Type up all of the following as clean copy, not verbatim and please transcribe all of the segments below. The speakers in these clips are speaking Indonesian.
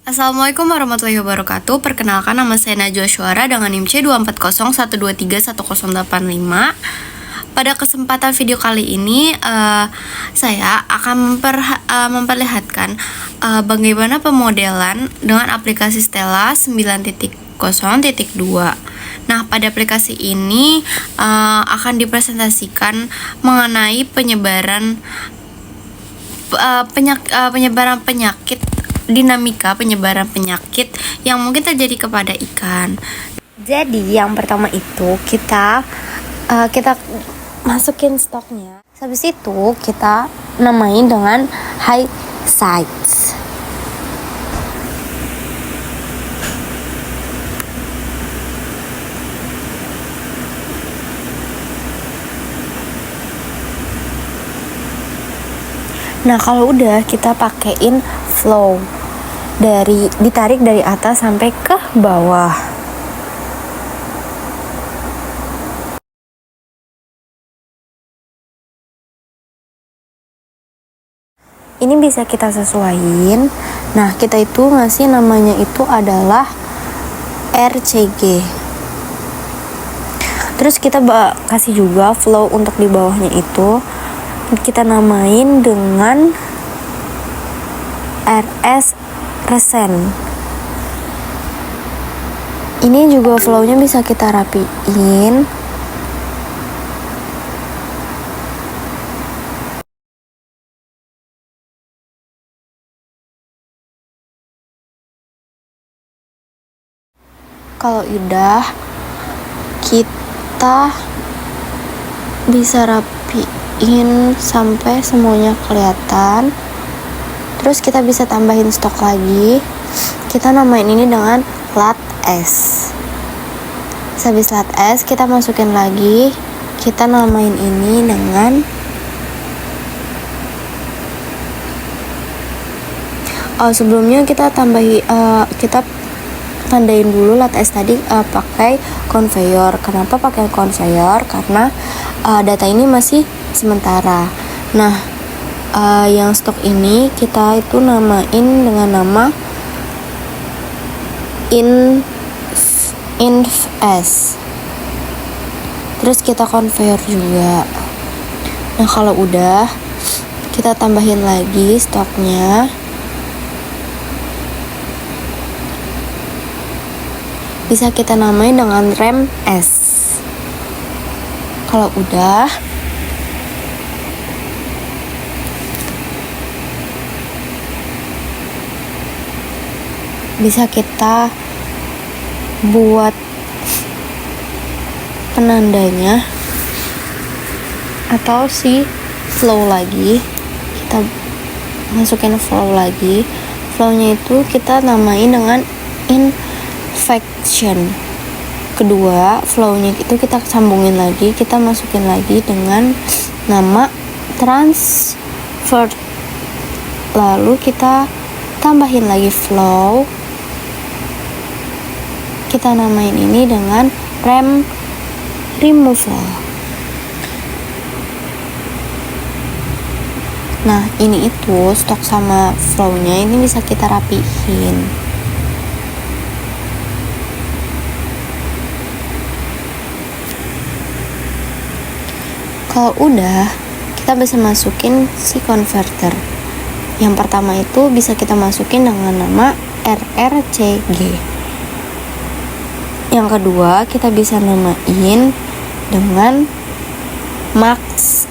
Assalamualaikum warahmatullahi wabarakatuh. Perkenalkan, nama saya Najwa Syuara dengan NIM C24012311085. Pada kesempatan video kali ini saya akan memperlihatkan bagaimana pemodelan dengan aplikasi Stella 9.0.2. Nah, pada aplikasi ini akan dipresentasikan mengenai penyebaran penyakit, dinamika penyebaran penyakit yang mungkin terjadi kepada ikan. Jadi yang pertama itu kita masukin stoknya. Habis itu kita namain dengan high sites. Nah, kalau udah kita pakein flow ditarik dari atas sampai ke bawah. Ini bisa kita sesuaiin. Nah, kita itu ngasih namanya itu adalah RCG. Terus kita kasih juga flow untuk di bawahnya itu kita namain dengan RS Resen. Ini juga flownya bisa kita rapiin. Kalau udah, kita bisa rapiin sampai semuanya kelihatan. Terus kita bisa tambahin stok lagi. Kita namain ini dengan lat S. Habis lat S kita masukin lagi. Kita namain ini dengan sebelumnya kita tandain dulu lat S tadi pakai conveyor. Kenapa pakai conveyor? Karena data ini masih sementara. Nah, yang stok ini kita itu namain dengan nama inf_s. Terus kita conveyor juga. Nah, kalau udah kita tambahin lagi stoknya. Bisa kita namain dengan rem S. Kalau udah, bisa kita buat penandanya atau si flow lagi. Kita masukin flow lagi. Flownya itu kita namain dengan infection. Kedua, flownya itu kita sambungin lagi, kita masukin lagi dengan nama transfer. Lalu kita tambahin lagi flow. Kita namain ini dengan removal. Nah, ini itu stok sama flownya ini bisa kita rapihin. Kalau udah, kita bisa masukin si converter. Yang pertama itu bisa kita masukin dengan nama RRCG. Yang kedua, kita bisa namain dengan max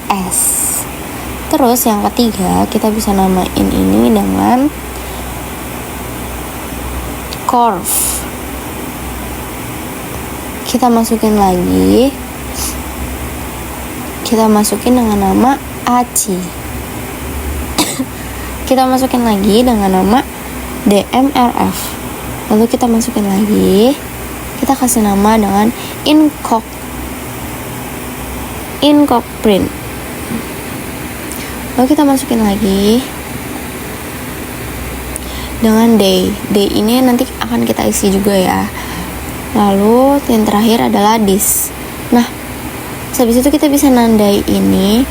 S. Terus yang ketiga, kita bisa namain ini dengan curve. Kita masukin lagi. Kita masukin dengan nama ACI. Kita masukin lagi dengan nama DMRF. Lalu kita masukin lagi. Kita kasih nama dengan print. Lalu kita masukin lagi dengan day. Day ini nanti akan kita isi juga ya. Lalu yang terakhir adalah this. Nah, habis itu kita bisa nandai ini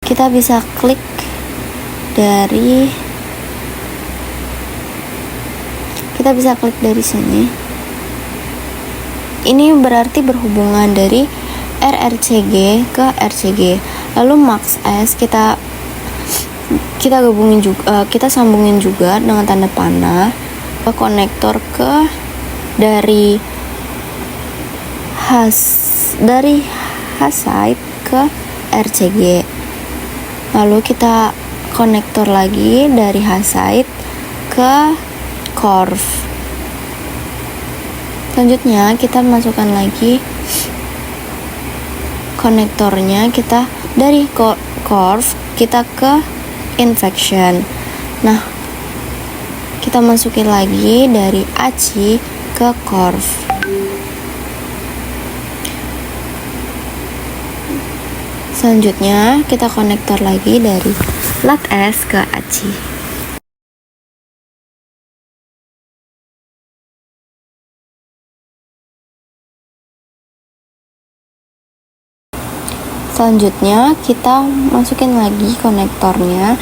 kita kita bisa klik dari sini. Ini berarti berhubungan dari RRCG ke RCG. Lalu max S kita gabungin juga, kita sambungin juga dengan tanda panah ke konektor ke dari side ke RCG. Lalu kita konektor lagi dari side ke curve. Selanjutnya kita masukkan lagi konektornya, kita dari curve kita ke infection. Nah, kita masukin lagi dari AC ke curve. Selanjutnya kita konektor lagi dari lat S ke AC. Selanjutnya kita masukin lagi konektornya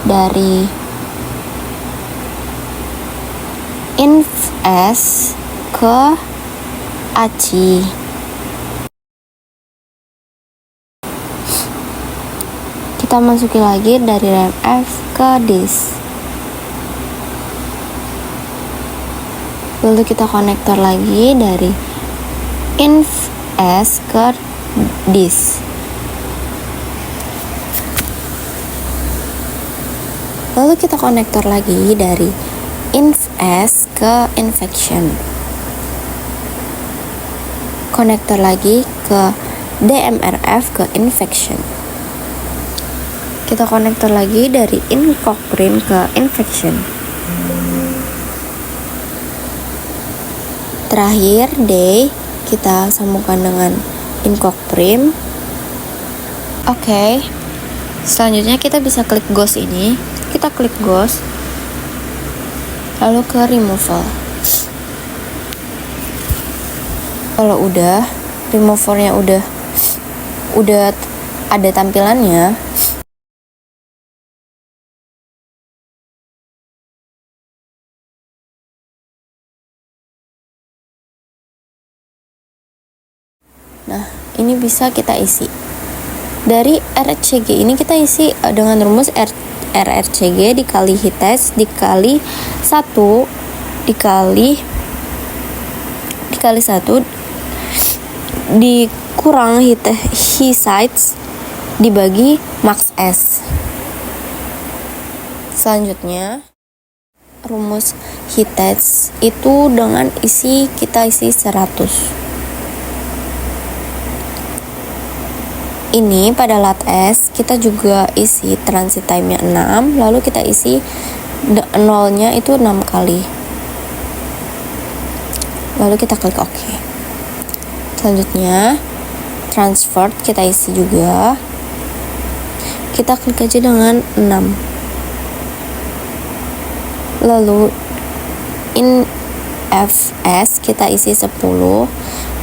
dari inf S ke AC. Kita masukin lagi dari rem F ke dis. Lalu kita konektor lagi dari inf S ke dis. Lalu kita konektor lagi dari inf S ke infection. Konektor lagi ke DMRF ke infection. Kita konektor lagi dari incockprim ke infection. Terakhir D kita sambungkan dengan incockprim. Oke. Selanjutnya kita bisa klik ghost ini. Kita klik ghost, lalu ke removal. Kalau udah removernya udah ada tampilannya, nah ini bisa kita isi. Dari RCG ini kita isi dengan rumus RRCG dikali heat dikali 1 dikali 1 dikurang heat sides dibagi max S. Selanjutnya rumus heat itu dengan kita isi 100. Ini pada lat S kita juga isi transit time-nya 6, lalu kita isi nolnya itu 6 kali. Lalu kita klik OK. Selanjutnya transfer kita isi juga. Kita klik aja dengan 6. Lalu in FS kita isi 10.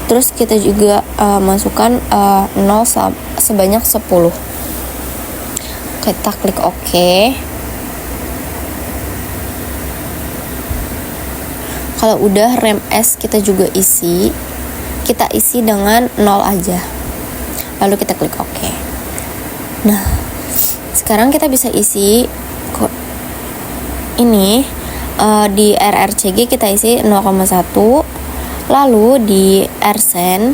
Terus kita juga masukkan 0 sebanyak 10. Kita klik OK. Kalau udah rem S kita juga isi. Kita isi dengan 0 aja. Lalu kita klik OK. Nah, sekarang kita bisa isi ini di RRCG kita isi 0,1. Lalu di AirSense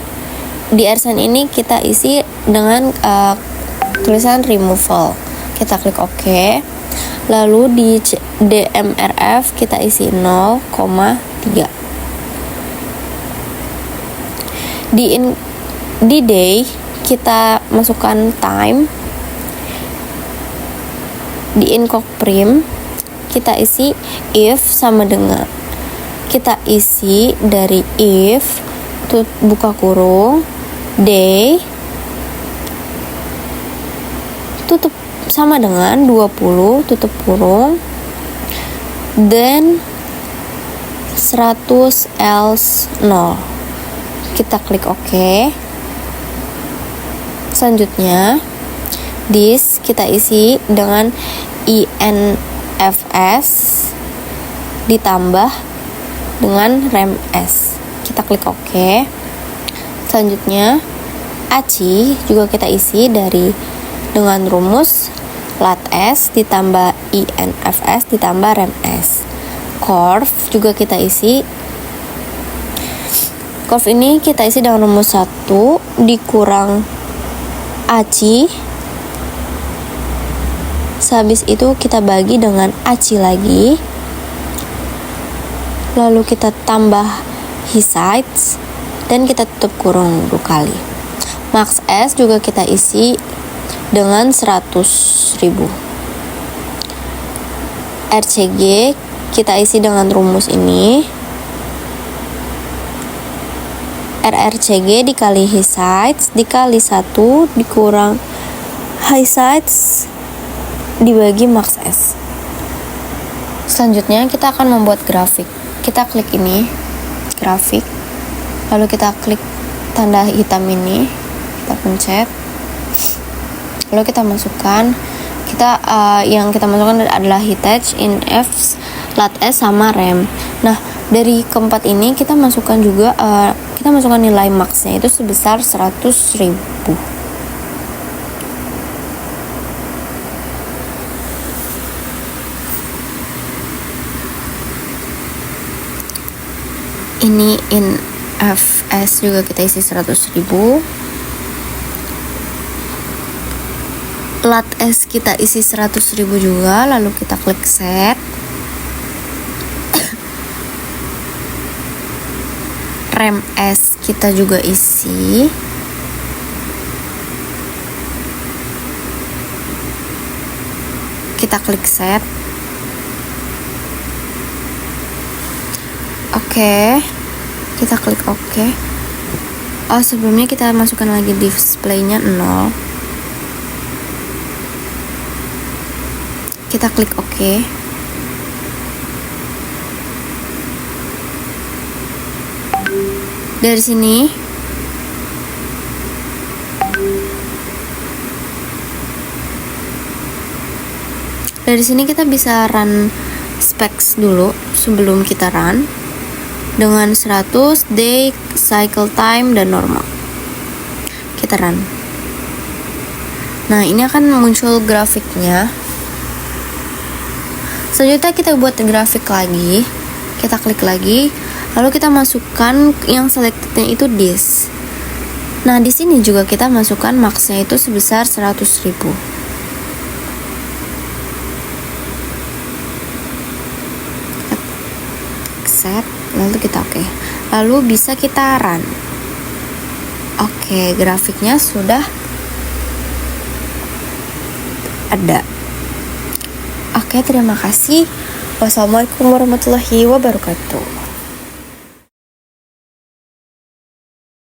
ini kita isi dengan tulisan removal. Kita klik OK. Lalu di DMRF kita isi 0,3. Di day kita masukkan time. Di incockprim kita isi if sama dengan, kita isi dari if buka kurung day tutup sama dengan 20 tutup kurung then 100 else 0. Kita klik OK. Selanjutnya This kita isi dengan INFS ditambah dengan REMS. Kita klik OK. Selanjutnya ACI juga kita isi dengan rumus LAT-S ditambah INFS ditambah REMS. Curve juga kita isi. Curve ini kita isi dengan rumus 1 dikurang ACI. Sehabis itu kita bagi dengan ACI lagi. Lalu kita tambah Hisides dan kita tutup kurung 2 kali. Max S juga kita isi dengan 100.000. RCG kita isi dengan rumus ini. RRCG dikali Hisides dikali 1 dikurang Hisides dibagi Max S. Selanjutnya kita akan membuat grafik. Kita klik ini, grafik. Lalu kita klik tanda hitam ini, kita pencet. Lalu kita masukkan, yang kita masukkan adalah Hitachi, INFS, LAT-S sama REM. Nah, dari keempat ini kita masukkan juga kita masukkan nilai max-nya itu sebesar 100.000. Ini INFS juga kita isi 100.000. LAT-S kita isi 100.000 juga, lalu kita klik set. REMS kita juga isi. Kita klik set. Oke. Kita klik oke. Sebelumnya kita masukkan lagi display-nya 0. Kita klik oke. Dari sini kita bisa run specs dulu sebelum kita run dengan 100 day cycle time dan normal. Kita run. Nah, ini akan muncul grafiknya. Selanjutnya kita buat grafik lagi. Kita klik lagi. Lalu kita masukkan yang selectednya itu this. Nah, di sini juga kita masukkan max-nya itu sebesar 100.000. Set, lalu kita oke. Lalu bisa kita run. Oke, grafiknya sudah ada. Oke, terima kasih. Wassalamualaikum warahmatullahi wabarakatuh.